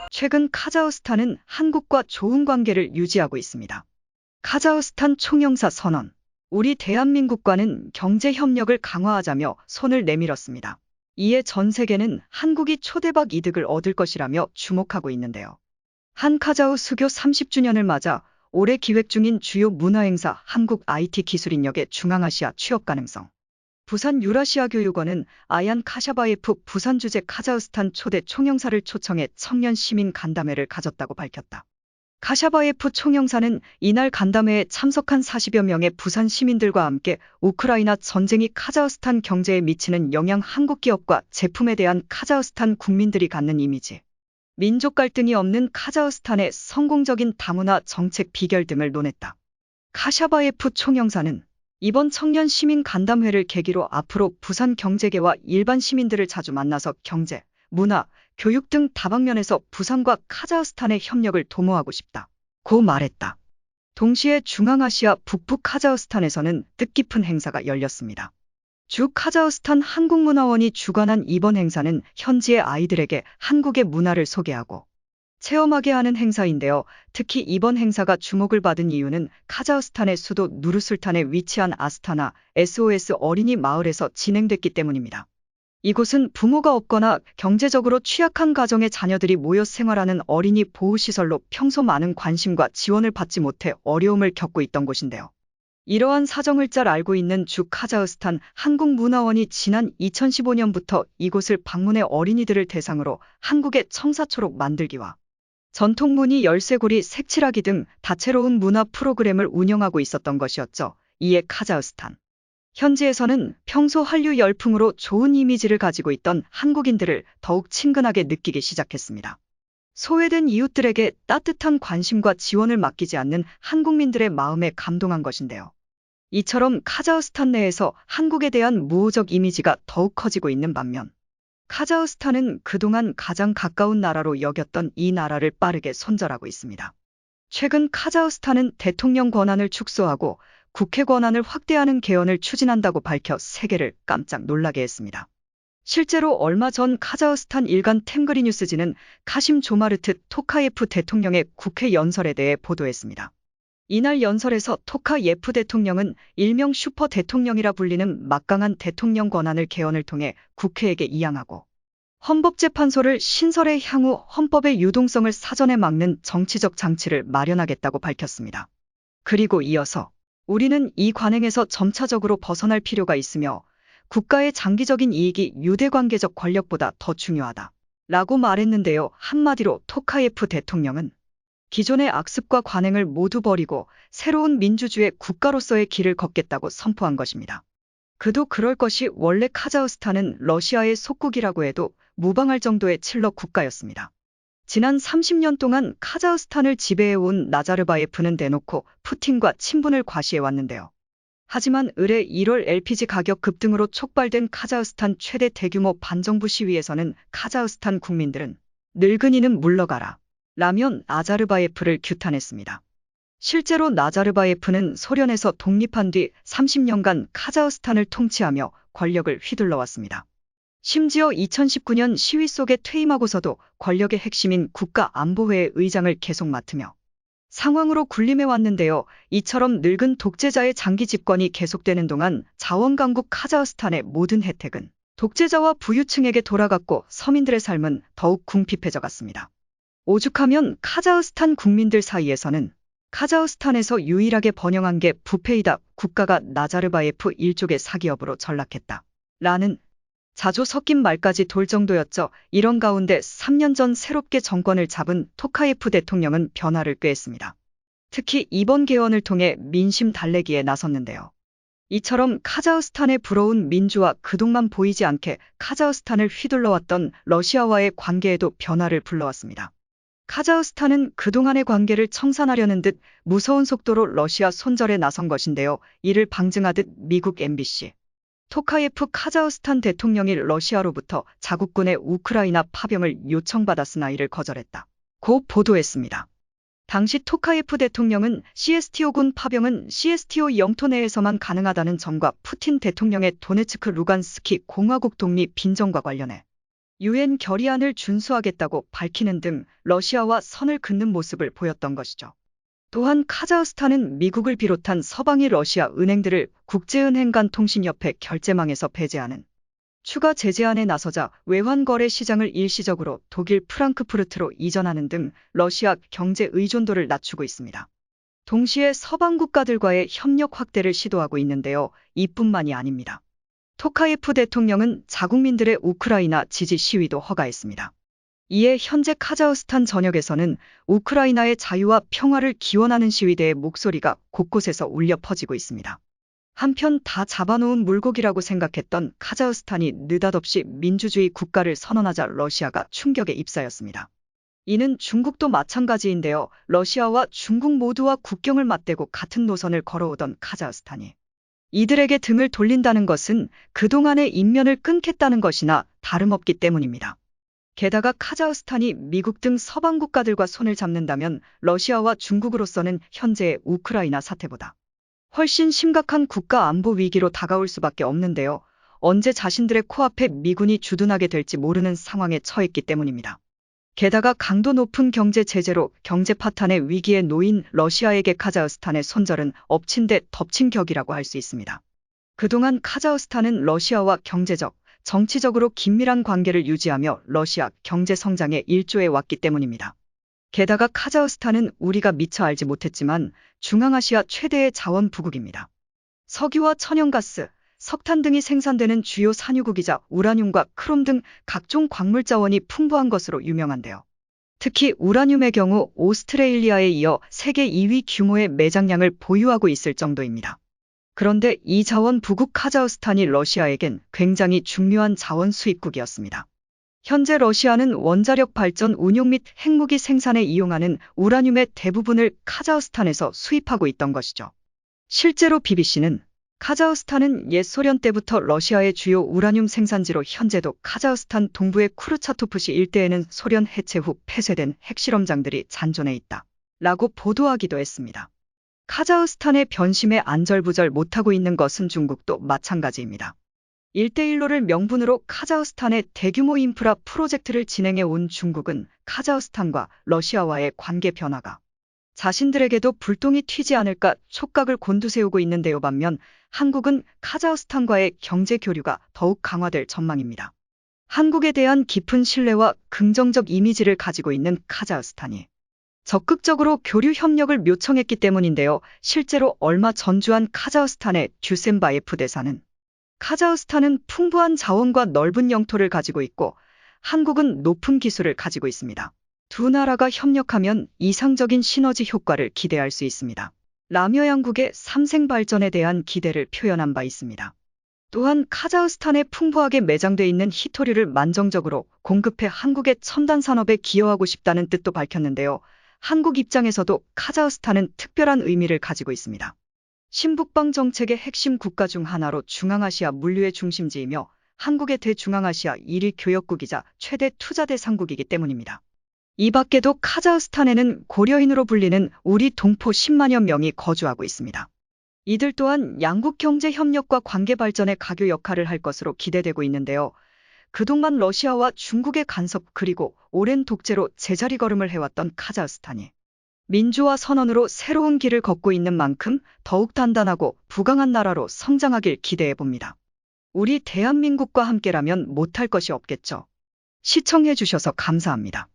최근 카자흐스탄은 한국과 좋은 관계를 유지하고 있습니다. 카자흐스탄 총영사 선언. 우리 대한민국과는 경제 협력을 강화하자며 손을 내밀었습니다. 이에 전 세계는 한국이 초대박 이득을 얻을 것이라며 주목하고 있는데요. 한 카자흐 수교 30주년을 맞아 올해 기획 중인 주요 문화행사 한국 IT 기술인력의 중앙아시아 취업 가능성. 부산 유라시아교육원은 아얀 카샤바예프 부산주재 카자흐스탄 초대 총영사를 초청해 청년 시민 간담회를 가졌다고 밝혔다. 카샤바예프 총영사는 이날 간담회에 참석한 40여 명의 부산 시민들과 함께 우크라이나 전쟁이 카자흐스탄 경제에 미치는 영향, 한국 기업과 제품에 대한 카자흐스탄 국민들이 갖는 이미지, 민족 갈등이 없는 카자흐스탄의 성공적인 다문화 정책 비결 등을 논했다. 카샤바예프 총영사는 이번 청년 시민 간담회를 계기로 앞으로 부산 경제계와 일반 시민들을 자주 만나서 경제, 문화, 교육 등 다방면에서 부산과 카자흐스탄의 협력을 도모하고 싶다고 말했다. 동시에 중앙아시아 북부 카자흐스탄에서는 뜻깊은 행사가 열렸습니다. 주 카자흐스탄 한국문화원이 주관한 이번 행사는 현지의 아이들에게 한국의 문화를 소개하고 체험하게 하는 행사인데요. 특히 이번 행사가 주목을 받은 이유는 카자흐스탄의 수도 누르술탄에 위치한 아스타나 SOS 어린이 마을에서 진행됐기 때문입니다. 이곳은 부모가 없거나 경제적으로 취약한 가정의 자녀들이 모여 생활하는 어린이 보호시설로 평소 많은 관심과 지원을 받지 못해 어려움을 겪고 있던 곳인데요. 이러한 사정을 잘 알고 있는 주 카자흐스탄 한국문화원이 지난 2015년부터 이곳을 방문해 어린이들을 대상으로 한국의 청사초록 만들기와 전통무늬 열쇠고리 색칠하기 등 다채로운 문화 프로그램을 운영하고 있었던 것이었죠. 이에 카자흐스탄 현지에서는 평소 한류 열풍으로 좋은 이미지를 가지고 있던 한국인들을 더욱 친근하게 느끼기 시작했습니다. 소외된 이웃들에게 따뜻한 관심과 지원을 맡기지 않는 한국민들의 마음에 감동한 것인데요. 이처럼 카자흐스탄 내에서 한국에 대한 무호적 이미지가 더욱 커지고 있는 반면 카자흐스탄은 그동안 가장 가까운 나라로 여겼던 이 나라를 빠르게 손절하고 있습니다. 최근 카자흐스탄은 대통령 권한을 축소하고 국회 권한을 확대하는 개헌을 추진한다고 밝혀 세계를 깜짝 놀라게 했습니다. 실제로 얼마 전 카자흐스탄 일간 템그리 뉴스지는 카심 조마르트 토카예프 대통령의 국회 연설에 대해 보도했습니다. 이날 연설에서 토카예프 대통령은 일명 슈퍼 대통령이라 불리는 막강한 대통령 권한을 개헌을 통해 국회에게 이양하고 헌법재판소를 신설해 향후 헌법의 유동성을 사전에 막는 정치적 장치를 마련하겠다고 밝혔습니다. 그리고 이어서 우리는 이 관행에서 점차적으로 벗어날 필요가 있으며 국가의 장기적인 이익이 유대관계적 권력보다 더 중요하다 라고 말했는데요. 한마디로 토카예프 대통령은 기존의 악습과 관행을 모두 버리고 새로운 민주주의 국가로서의 길을 걷겠다고 선포한 것입니다. 그도 그럴 것이 원래 카자흐스탄은 러시아의 속국이라고 해도 무방할 정도의 칠러 국가였습니다. 지난 30년 동안 카자흐스탄을 지배해온 나자르바예프는 대놓고 푸틴과 친분을 과시해왔는데요. 하지만 올해 1월 LPG 가격 급등으로 촉발된 카자흐스탄 최대 대규모 반정부 시위에서는 카자흐스탄 국민들은 늙은이는 물러가라 라며 나자르바예프를 규탄했습니다. 실제로 나자르바예프는 소련에서 독립한 뒤 30년간 카자흐스탄을 통치하며 권력을 휘둘러왔습니다. 심지어 2019년 시위 속에 퇴임하고서도 권력의 핵심인 국가안보회의 의장을 계속 맡으며 상황으로 군림해왔는데요. 이처럼 늙은 독재자의 장기 집권이 계속되는 동안 자원강국 카자흐스탄의 모든 혜택은 독재자와 부유층에게 돌아갔고 서민들의 삶은 더욱 궁핍해져 갔습니다. 오죽하면 카자흐스탄 국민들 사이에서는 카자흐스탄에서 유일하게 번영한 게 부패이다. 국가가 나자르바예프 일족의 사기업으로 전락했다. 라는 자조 섞인 말까지 돌 정도였죠. 이런 가운데 3년 전 새롭게 정권을 잡은 토카예프 대통령은 변화를 꾀했습니다. 특히 이번 개헌을 통해 민심 달래기에 나섰는데요. 이처럼 카자흐스탄의 부러운 민주화, 그동안 보이지 않게 카자흐스탄을 휘둘러왔던 러시아와의 관계에도 변화를 불러왔습니다. 카자흐스탄은 그동안의 관계를 청산하려는 듯 무서운 속도로 러시아 손절에 나선 것인데요. 이를 방증하듯 미국 MBC 토카예프 카자흐스탄 대통령이 러시아로부터 자국군의 우크라이나 파병을 요청받았으나 이를 거절했다고 보도했습니다. 당시 토카예프 대통령은 CSTO군 파병은 CSTO 영토 내에서만 가능하다는 점과 푸틴 대통령의 도네츠크 루간스키 공화국 독립 빈정과 관련해 유엔 결의안을 준수하겠다고 밝히는 등 러시아와 선을 긋는 모습을 보였던 것이죠. 또한 카자흐스탄은 미국을 비롯한 서방이 러시아 은행들을 국제은행 간 통신협회 결제망에서 배제하는 추가 제재안에 나서자 외환거래 시장을 일시적으로 독일 프랑크푸르트로 이전하는 등 러시아 경제 의존도를 낮추고 있습니다. 동시에 서방 국가들과의 협력 확대를 시도하고 있는데요. 이뿐만이 아닙니다. 토카예프 대통령은 자국민들의 우크라이나 지지 시위도 허가했습니다. 이에 현재 카자흐스탄 전역에서는 우크라이나의 자유와 평화를 기원하는 시위대의 목소리가 곳곳에서 울려 퍼지고 있습니다. 한편 다 잡아놓은 물고기라고 생각했던 카자흐스탄이 느닷없이 민주주의 국가를 선언하자 러시아가 충격에 휩싸였습니다. 이는 중국도 마찬가지인데요. 러시아와 중국 모두와 국경을 맞대고 같은 노선을 걸어오던 카자흐스탄이 이들에게 등을 돌린다는 것은 그동안의 인면을 끊겠다는 것이나 다름없기 때문입니다. 게다가 카자흐스탄이 미국 등 서방 국가들과 손을 잡는다면 러시아와 중국으로서는 현재의 우크라이나 사태보다 훨씬 심각한 국가 안보 위기로 다가올 수밖에 없는데요. 언제 자신들의 코앞에 미군이 주둔하게 될지 모르는 상황에 처했기 때문입니다. 게다가 강도 높은 경제 제재로 경제 파탄의 위기에 놓인 러시아에게 카자흐스탄의 손절은 엎친 데 덮친 격이라고 할 수 있습니다. 그동안 카자흐스탄은 러시아와 경제적, 정치적으로 긴밀한 관계를 유지하며 러시아 경제 성장에 일조해 왔기 때문입니다. 게다가 카자흐스탄은 우리가 미처 알지 못했지만 중앙아시아 최대의 자원 부국입니다. 석유와 천연가스, 석탄 등이 생산되는 주요 산유국이자 우라늄과 크롬 등 각종 광물 자원이 풍부한 것으로 유명한데요. 특히 우라늄의 경우 오스트레일리아에 이어 세계 2위 규모의 매장량을 보유하고 있을 정도입니다. 그런데 이 자원 부국 카자흐스탄이 러시아에겐 굉장히 중요한 자원 수입국이었습니다. 현재 러시아는 원자력 발전 운용 및 핵무기 생산에 이용하는 우라늄의 대부분을 카자흐스탄에서 수입하고 있던 것이죠. 실제로 BBC는 카자흐스탄은 옛 소련 때부터 러시아의 주요 우라늄 생산지로 현재도 카자흐스탄 동부의 쿠르차토프시 일대에는 소련 해체 후 폐쇄된 핵실험장들이 잔존해 있다 라고 보도하기도 했습니다. 카자흐스탄의 변심에 안절부절 못하고 있는 것은 중국도 마찬가지입니다. 1대1로를 명분으로 카자흐스탄의 대규모 인프라 프로젝트를 진행해 온 중국은 카자흐스탄과 러시아와의 관계 변화가 자신들에게도 불똥이 튀지 않을까 촉각을 곤두세우고 있는데요. 반면 한국은 카자흐스탄과의 경제 교류가 더욱 강화될 전망입니다. 한국에 대한 깊은 신뢰와 긍정적 이미지를 가지고 있는 카자흐스탄이 적극적으로 교류 협력을 요청했기 때문인데요. 실제로 얼마 전주한 카자흐스탄의 듀센바예프 대사는 카자흐스탄은 풍부한 자원과 넓은 영토를 가지고 있고 한국은 높은 기술을 가지고 있습니다. 두 나라가 협력하면 이상적인 시너지 효과를 기대할 수 있습니다. 라며 양국의 삼생 발전에 대한 기대를 표현한 바 있습니다. 또한 카자흐스탄에 풍부하게 매장돼 있는 희토류를 만정적으로 공급해 한국의 첨단 산업에 기여하고 싶다는 뜻도 밝혔는데요. 한국 입장에서도 카자흐스탄은 특별한 의미를 가지고 있습니다. 신북방 정책의 핵심 국가 중 하나로 중앙아시아 물류의 중심지이며 한국의 대중앙아시아 1위 교역국이자 최대 투자 대상국이기 때문입니다. 이 밖에도 카자흐스탄에는 고려인으로 불리는 우리 동포 10만여 명이 거주하고 있습니다. 이들 또한 양국 경제 협력과 관계 발전에 가교 역할을 할 것으로 기대되고 있는데요. 그동안 러시아와 중국의 간섭 그리고 오랜 독재로 제자리걸음을 해왔던 카자흐스탄이 민주화 선언으로 새로운 길을 걷고 있는 만큼 더욱 단단하고 부강한 나라로 성장하길 기대해봅니다. 우리 대한민국과 함께라면 못할 것이 없겠죠. 시청해주셔서 감사합니다.